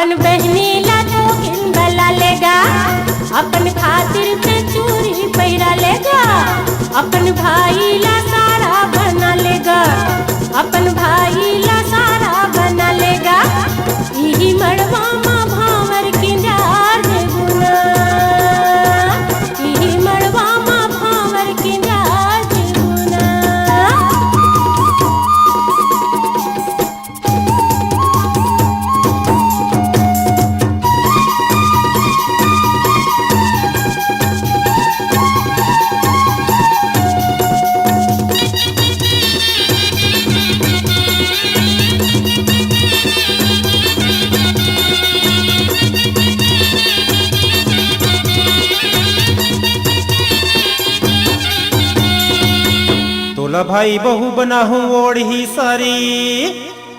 अपन बहनी ला तो किन लेगा, अपन खातिर पे चूड़ी पैरा लेगा, अपन भाई ला सारा बना लेगा, अपन भाई ला सारा बना लेगा। यही मड़वा माँ भावर किंजार देगुना, यही मड़वा माँ भावर किंजार देगुना। तोला भाई बहू बनाहू ओढ़ी सारी,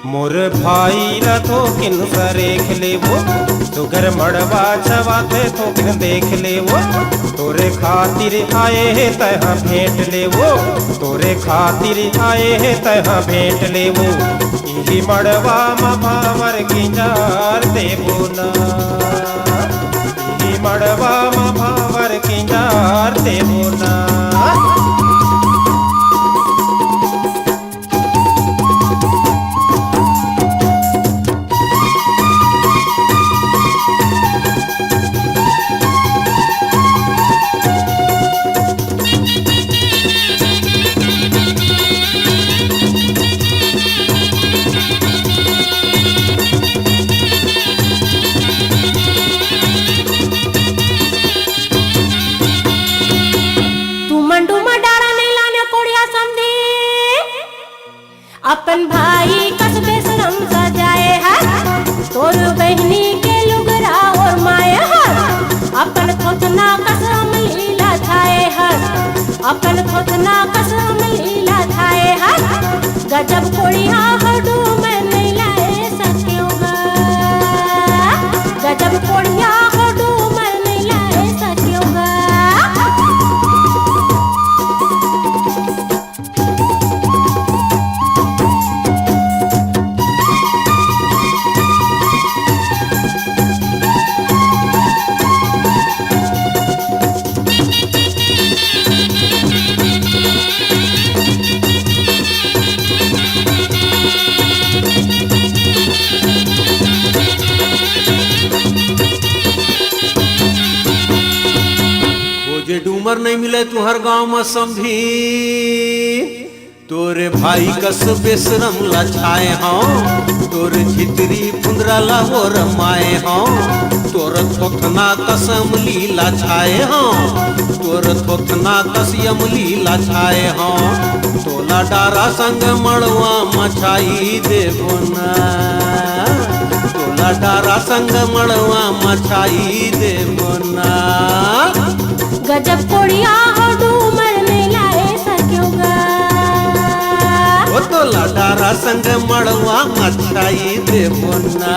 मोर भाई ला तो किन सरेख लेवो, तुगर मड़वा छवाते तो किन देख लेवो। तोरे खातिर आए है तह भेंट लेवो, तोरे खातिर आए है तह भेंट लेवो। यही मड़वा मा भावर किंजार देवो ना, यही मड़वा मा भावर किंजार देवो ना। अपन भाई कस बेशरम सजाए है, तोर बहनी के लुगरा और माए है, अपन खोतना कसम लीला छाए है, अपन खोतना कसम लीला छाए है। गजब कोड़िया हडू में नहीं लाए सकेगा, गजब कोड़िया हडू में नहीं लाए सकेगा। डूमर नहीं मिले तुहर गांव में समझी, तोरे भाई कस बेशरम लछाए हों, तोरे झितरी फुंदरा ला हो रमाए हों, तोर थोथना कसम लीला छाए हों, तोर थोथना कसयम लीला छाए हों। तोला डारा संग मड़वा मछाई देबो ना, तोला डारा संग मड़वा मछाई देबो ना। गजब कोड़िया हो डूमर में लाए सकेगा, वो तो लाडारा संग मड़वा मछाई देबो ना।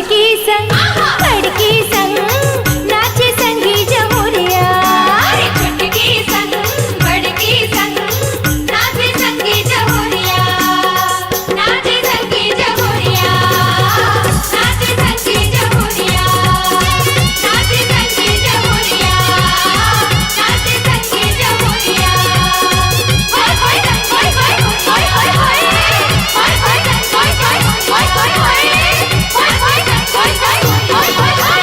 छोटकी संग बड़की संग नाचे संगी जमुरिया। अरे छोटकी संग बड़की संग नाचे संगी जमुरिया, नाचे संगी जमुरिया, नाचे संगी जमुरिया, नाचे संगी जमुरिया, नाचे संगी जमुरिया। होय होय होय होय होय होय होय होय होय होय होय होय होय होय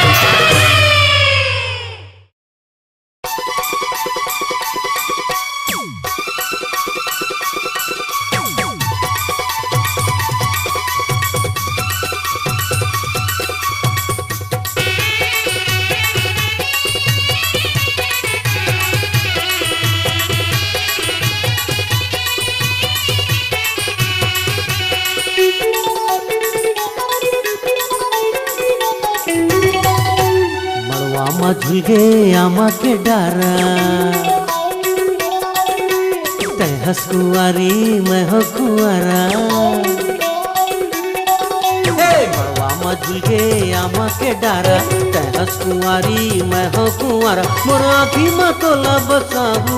झुलगे आमा के डारा, तै हंस कुंवारी मैं हो कुंवारा। मड़वा में झुलगे आमा के डारा, तै हंस कुंवारी मैं हो कुंवारा। मोर आँखी में तोला बसाहू,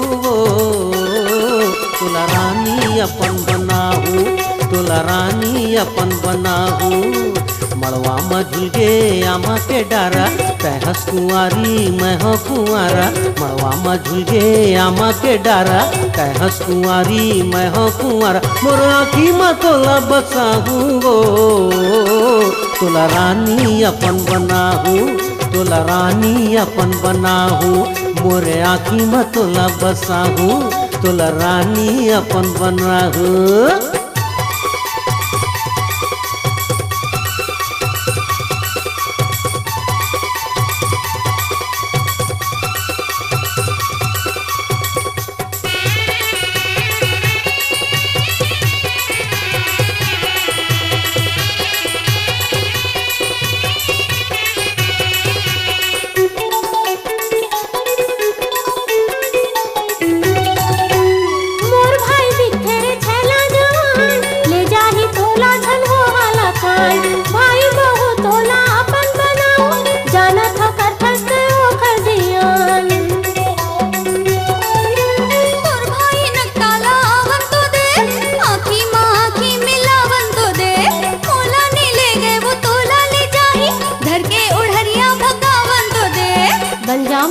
तोला रानी अपन बनाहू, तोला रानी अपन बनाहू। मड़वा में झुलगे आमा के डारा, तै हंस कुंवारी मैं हो कुंवारा। मड़वा में झुलगे आमा के डारा, तै हंस कुंवारी मैं हो कुंवारा। मोर आँखी में तोला बसाहू, तोला रानी अपन बनाहू, तोला रानी अपन बनाहू। मोरे आँखी में तोला बसाहू, तोला रानी अपन बनाहू।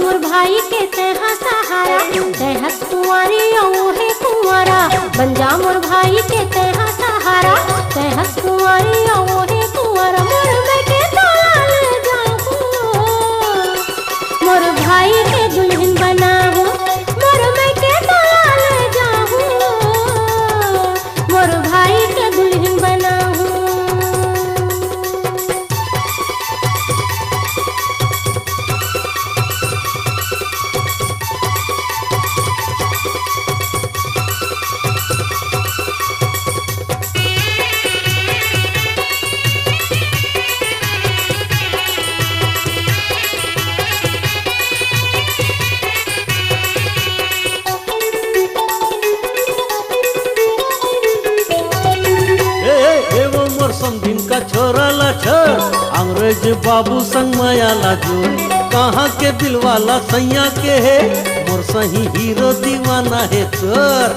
मोर भाई के तेहा सहारा, तेहस कुंवारी है कुंवारा। बन जा मोर भाई के तेहा सहारा, तेहस कुंवारी है कुंवारा। मोर मैं के तोला ले जाऊं, मोर भाई के दुल्हन बनाऊं। मोर मैं के तोला ले जाऊं, मोर भाई के दुल्हन बनाऊं। समधिन का छोरा लाछर, अंग्रेज बाबू संग माया लाजोर। कहाँ के दिलवाला सैया के है, मोर सही हीरो दीवाना है तोर।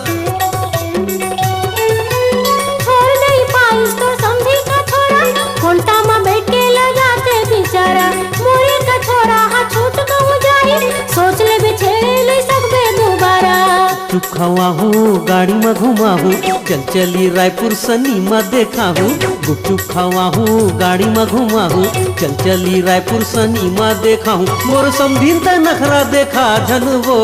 छोड़ नहीं पाइस तो समझी का छोरा, कोंटा में बैठ के लगाते बेचारा। मोरे का छोरा हा छूट कहूँ जाही, सोच ले बिछेड़े ले सकबे दोबारा। चुप खवा हूँ गाड़ी में घुमा हूँ, चल चली रायपुर सनीमा देखा हूँ। गुपचुप खवा हूँ गाड़ी में घुमा हूँ, चल चली रायपुर सनीमा देखा हूँ। मोर समधिन त नखरा देखा जनवो,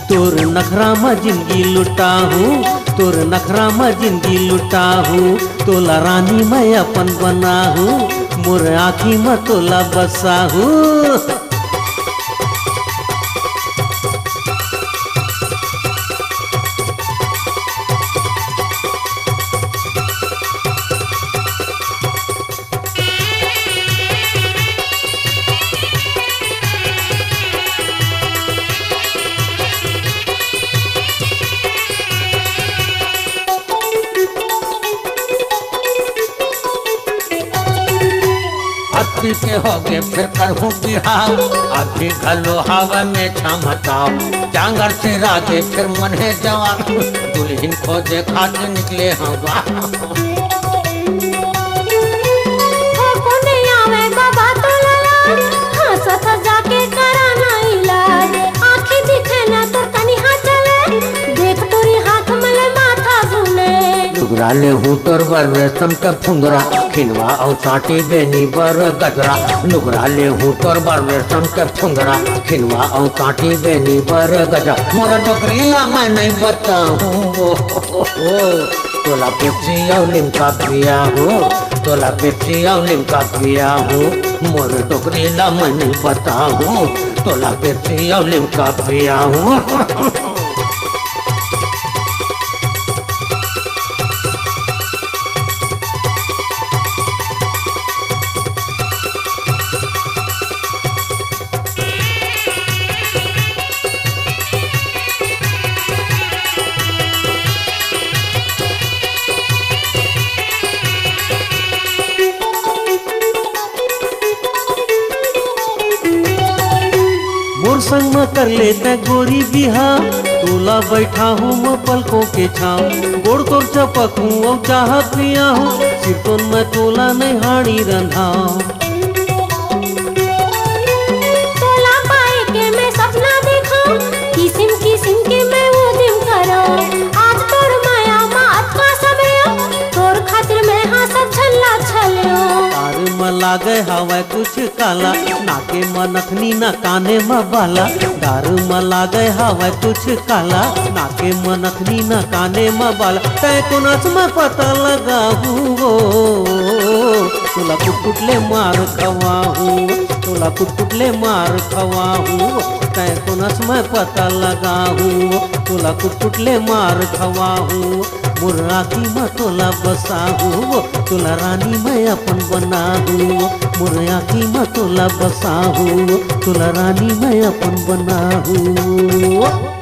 तोर नखरा में जिंदगी लुटा हूँ, तोर नखरा में जिंदगी लुटा हूँ। तोला रानी मैं अपन बना हूँ, मोर आँखी में तोला बसा हूँ। पी के होगे फिर करहूँ बिहाव अभी घलो हवा में छमताओ जांगर से रागे फिर मन है जवान दुल्हन खोजे खाते निकले हवा कोने आवे बाबा तो लला हंसत जाके कराना इलाज आँखें दिखे ना तो तनी हाथ चले देख तोरी हाथ मले माथा घूमे लुगरा ले हूँ तोर बर रेशम का फुंगरा खिलवा और साटी बेनी बर गजरा लुगरा ले हूँ तोर बर रेशम का फुंगरा खिलवा और साटी बेनी बर गजरा मोरा डोकरीला मैं नहीं बताऊँ तोला पेप्सी और लिमका पिया हो तोला पेप्सी और लिमका पिया हो मोर डोकरीला मैं नहीं बताऊँ तोला पेप्सी और लिमका पिया हूँ मोर संग में कर लेता गोरी बिहा तोला बैठा हूँ मैं पलकों के छाव गोड़ तोर चपक हूँ और चाह पिया हूँ सिरतोन में तोला नहीं हाड़ी रंधा तोला पाए के मैं सपना देखा किसिम किसिम के मैं वो दिन करो आज तोर माया मात का समय तोर खातिर मैं हाँ सब छल्ला छल्यो तार में लागे हवा कुछ काला नाके में नथनी ना काने में बाला दार में लागे हवा कुछ काला नाके में नथनी ना काने में बाला तय को नच में पता लगा हूँ तोला कुटकुटले मार खवा हूँ तोला कुटकुटले मार खवा हूँ तय को नच में पता लगा हूँ तोला कुटकुटले मार खवा हूँ मुर्राकी में तोला बसा हूँ तोला रानी मैं अपन बना हूँ मुर्राकी में तोला बसा हूँ तोला रानी मैं अपन बना हूँ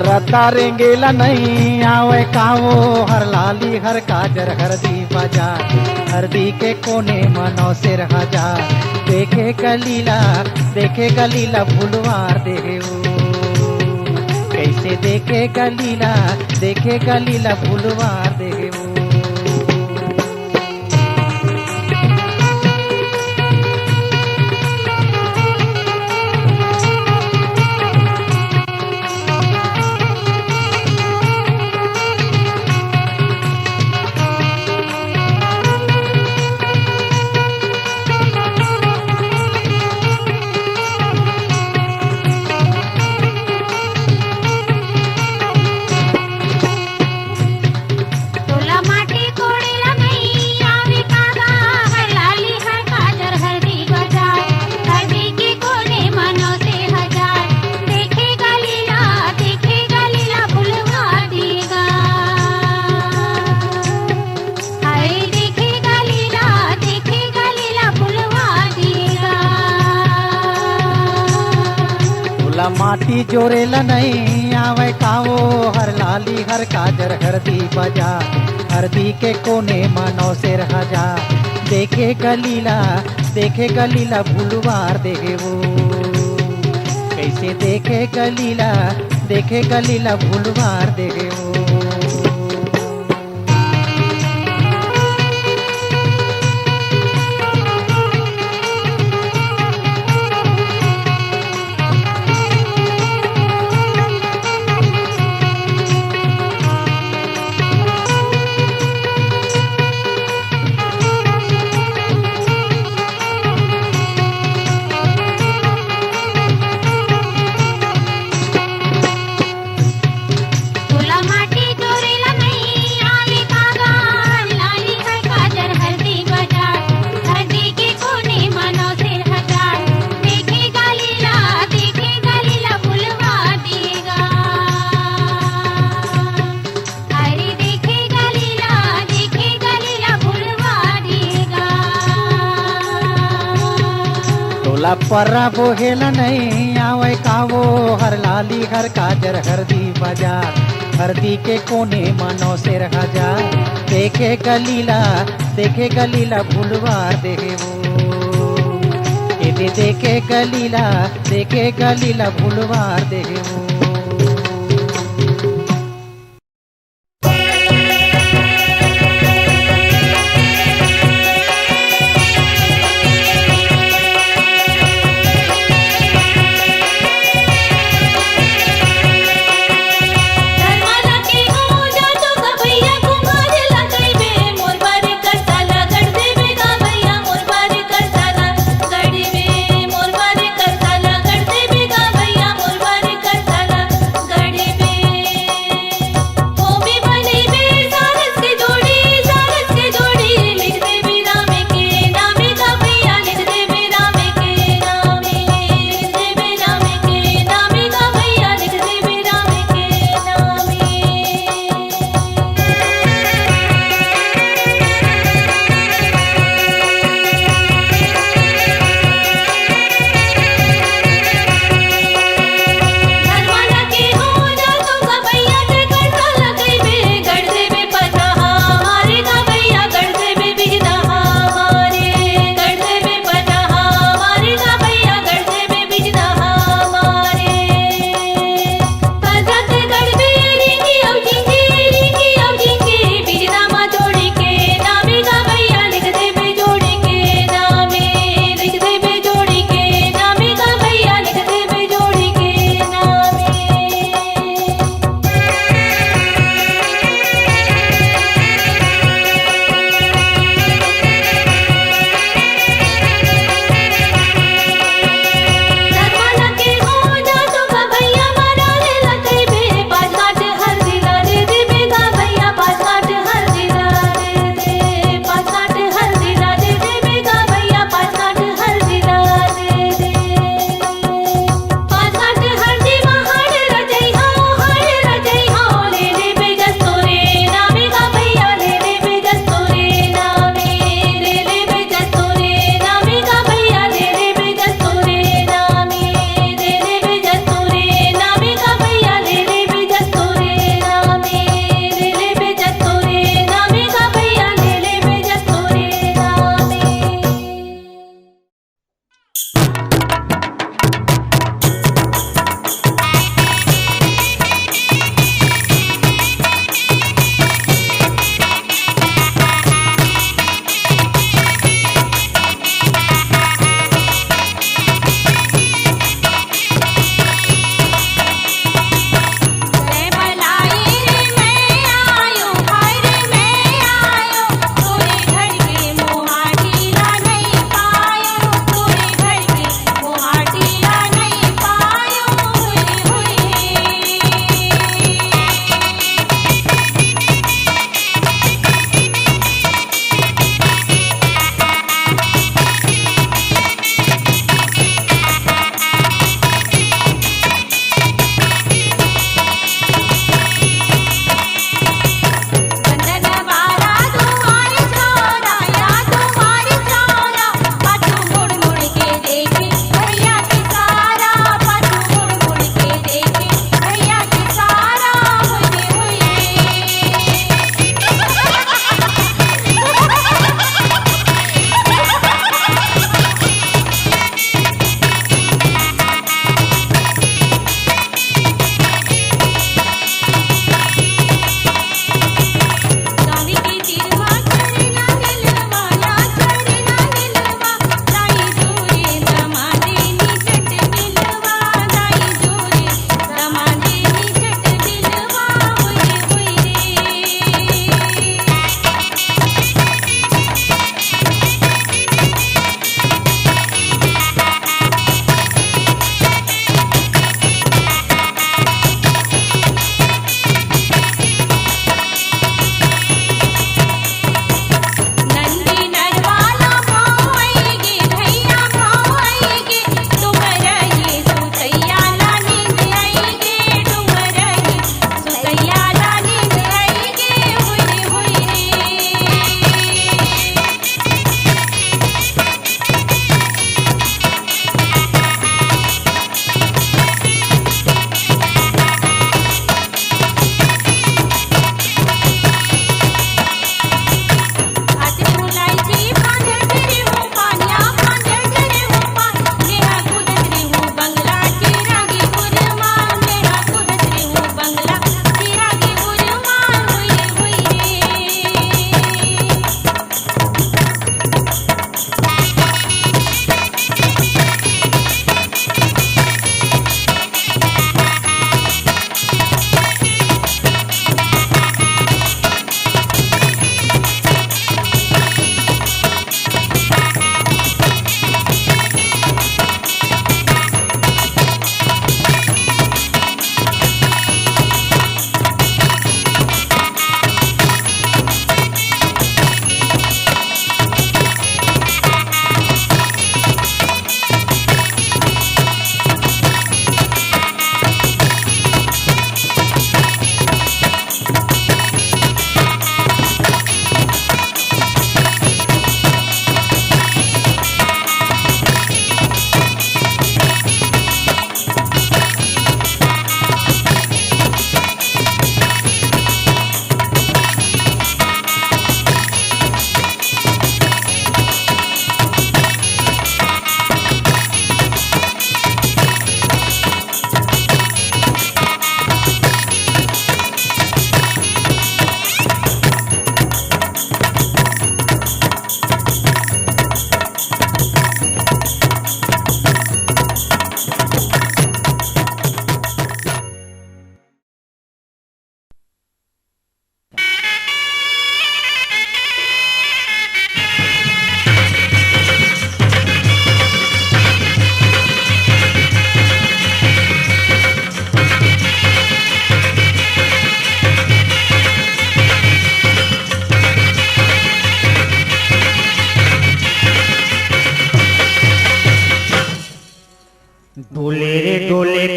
रता रेंगेला नहीं आवे कावो हर लाली हर काजर हरदी बाजार हरदी के कोने मनो सिर हजार देखे गलीला भूलवार देहू कैसे देखे गलीला भूलवार देहू तोला माटी कोड़ेला नहीं आवे कागा हर लाली हर काजर हरदी बाजार हरदी के कोने मनो से हजार देखेगा लीला भुलवा देगा हाय देखेगा लीला भुलवा देगा तोला माटी जोरेला नहीं आवे कावो हर लाली हर काजर हरदी बाजार हरदी के कोने मनो सिर हजार देखे गलीला भूलवार देहू कैसे देखे गलीला भूलवार देहू तोला माटी जोरेला नहीं आवे कागा हर लाली हर काजर हरदी बाजार हरदी के कोने मनो सिर हजार देखेगा लीला भुलवा देगा अरे देखेगा लीला भुलवा देगा तोला पर्रा बोहेला नहीं आवे कावो हर लाली हर काजर हरदी बाजार हरदी के कोने मनो सिर हजार देखे गलीला भूलवार देहू देखे गलीला भूलवार देहू दरवाजा के हो जा तो भैया कुमार लगाई बे मोर बारी करताला गढ़ देवे गा भैया मोर बारी करताला गढ़ में मोर बारी करताला गढ़ देवे गा भैया मोर बारी करताला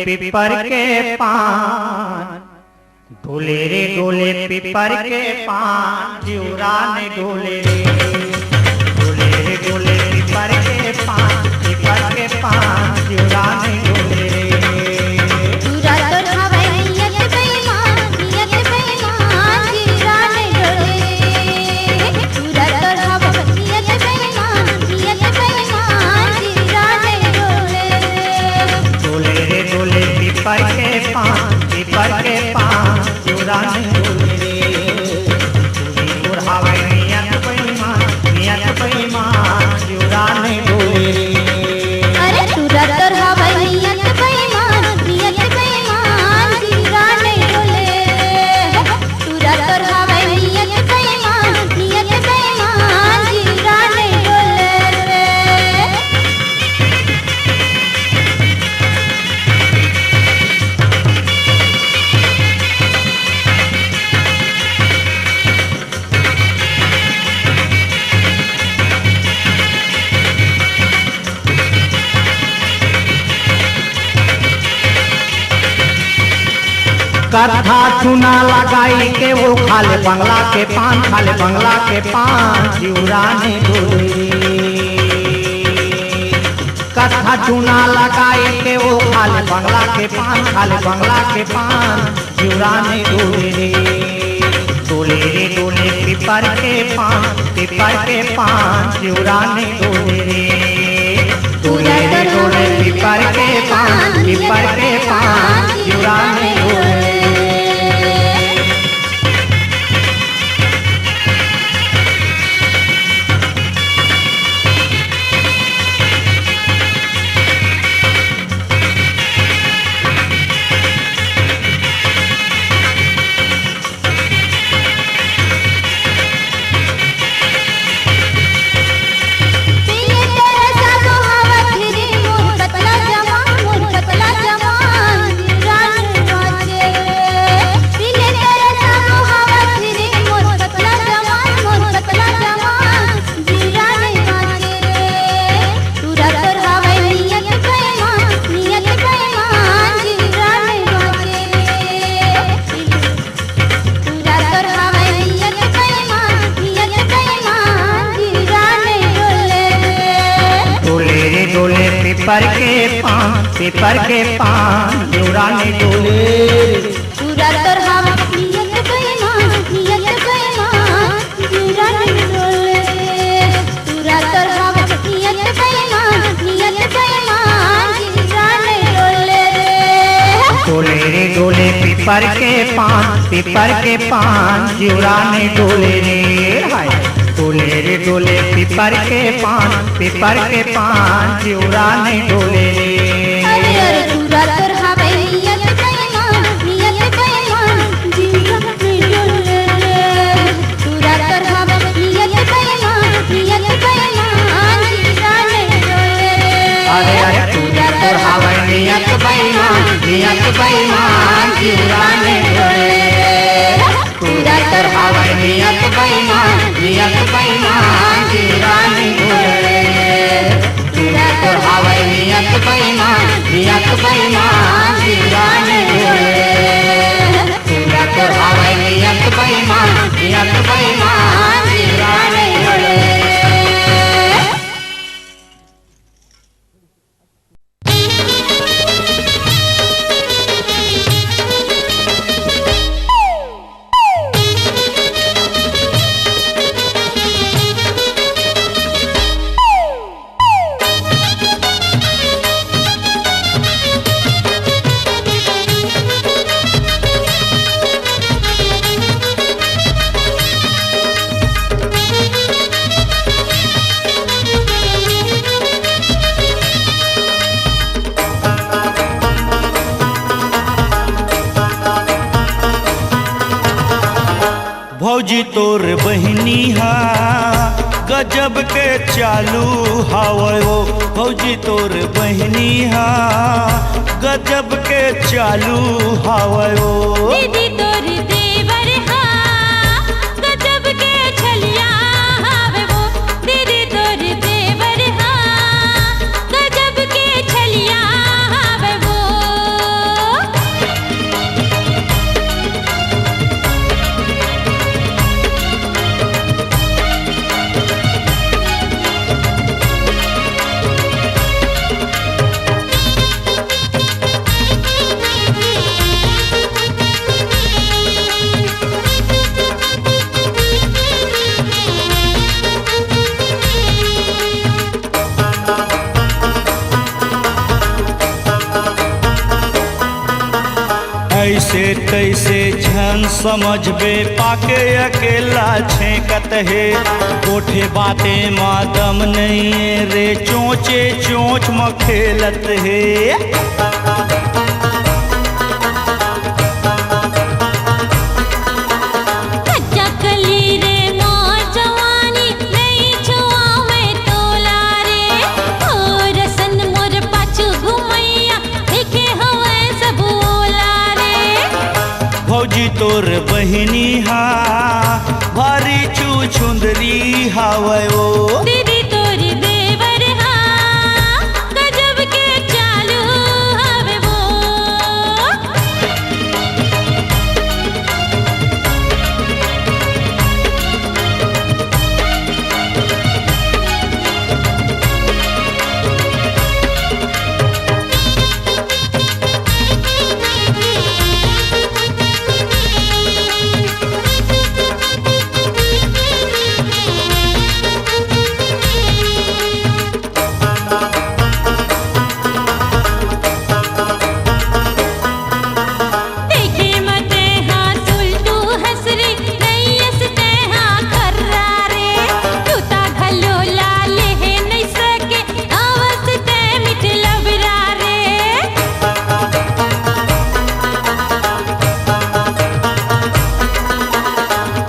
पीपर के पान, डोले रे डोले पीपर के पान, जिउरा ने डोले रे, डोले रे डोले पीपर के पान, पीपर के पान, जिउरा ने डोले रे। पूरा तो हवाई नियत बेईमान, नियत बेईमान, जिउरा ने डोले। पूरा तो हवाई नियत बेईमान, नियत बेईमान, जिउरा ने डोले। डोले रे डोले पीपर के पान, पीपर के पान, जिउरा ने डोले रे। पूरी हवाई नियत बेईमान, नियत बेईमान, जिउरा ने डोले रे। अरे पूरा तो हवाई नियत बेईमान, नियत बेईमान, जिउरा ने डोले। पूरा तो हवाई नियत बेईमान, नियत बेईमान, जिउरा ने डोले। कथा चुना लगाई के वो खाले बंगला के पान, खाले बंगला के पान, जिउरा ने डोले। कथा चुना लगाई के वो खाले बंगला के पान, खाले बंगला के पान, जिउरा ने डोले रे। डोले रे डोले पीपर के पान, पीपर के पान, जिउरा ने डोले रे। डोले रे डोले पीपर के पान, पीपर के पान, जिउरा ने डोले। पीले तेरे सागो हवा फिरे मोर पतला जवान, मोर पतला जवान, जिउरा ने नाचे। पीले तेरे सागो हवा फिरे मोर पतला जवान, मोर पतला जवान, जिउरा ने नाचे। पूरा तो हवाई नियत बेईमान, नियत बेईमान, जिउरा ने नाचे। पूरा तो हवाई नियत बेईमान, नियत बेईमान, जिउरा ने डोले। डोले रे डोले पीपर के पान, पीपर के पान, जिउरा ने डोले। पूरा तो हवाई नियत बेईमान, नियत बेईमान, जिउरा ने डोले। पूरा तो हवाई नियत बेईमान, नियत बेईमान, जिउरा ने डोले। डोले रे डोले पीपर के पान, पीपर के पान, जिउरा ने डोले रे। हाय डोले रे डोले पीपर के पान, पीपर के पान, जिउरा ने डोले रे। अरे अरे पूरा तो हवाई नियत बेईमान, नियत बेईमान, जिउरा ने डोले। पूरा तो हवाई नियत बेईमान, नियत बेईमान, जिउरा ने डोले। अरे अरे पूरा तो हवाई नियत बेईमान, नियत बेईमान, जिउरा ने डोले। पूरा तो हवाई नियत बेईमान, नियत बेईमान, जिउरा ने डोले। पूरा तो हवाई नियत बेईमान, नियत बेईमान, जिउरा ने डोले। पूरा तो हवाई नियत बेईमान, नियत बेईमान, जिउरा ने डोले। भौजी तोर बहिनी हा गजब के चालू हावो। भौजी तोर बहिनी हा गजब के चालू हावो। दीदी तोर देवर हा गजब के छलिया हावे वो। दीदी तोर देवर हा गजब के छलिया हावे वो। ऐसे तैसे झन समझबे पाके अकेला छेकत है कोठे बाते माँ दम नहीं रे चोचे चोच में खेलत है कच्चा कली रे मोर जवानी नहीं छुआवे तोला रे और सन मोर पाछू घुमैया देखे हवे सब ओला रे भौजी तोर बहिनी हा भारी चुंदरी हावै ओ दीदी तोर देवर हा गजब के चालू हवे वो देखे मते हाँ सुल्टू हसरी नहीं हंसते हाँ खर्रा रे तूता घलो लाले है नहीं सके अवसते मिठ लबरा रे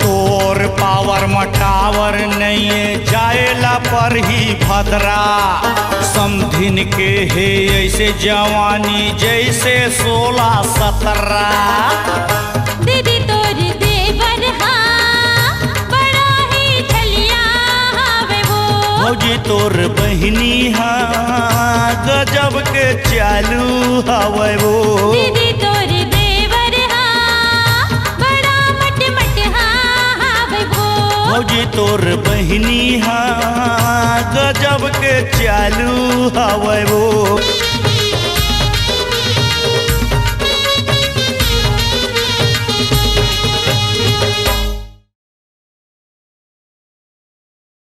तोर पावर मटावर नहीं है जाएला पर ही भद्रा समधिन के है ऐसे जवानी जैसे 16-17 दीदी तोर देवर हाँ बड़ा ही छलिया हवे वो भौजी तोर बहिनी हा गजब के चालू हवै वो दीदी तोर देवर हाँ बड़ा मट मट हाँ हवे वो भौजी तोर बहिनी हा गजब के चालू हवै वो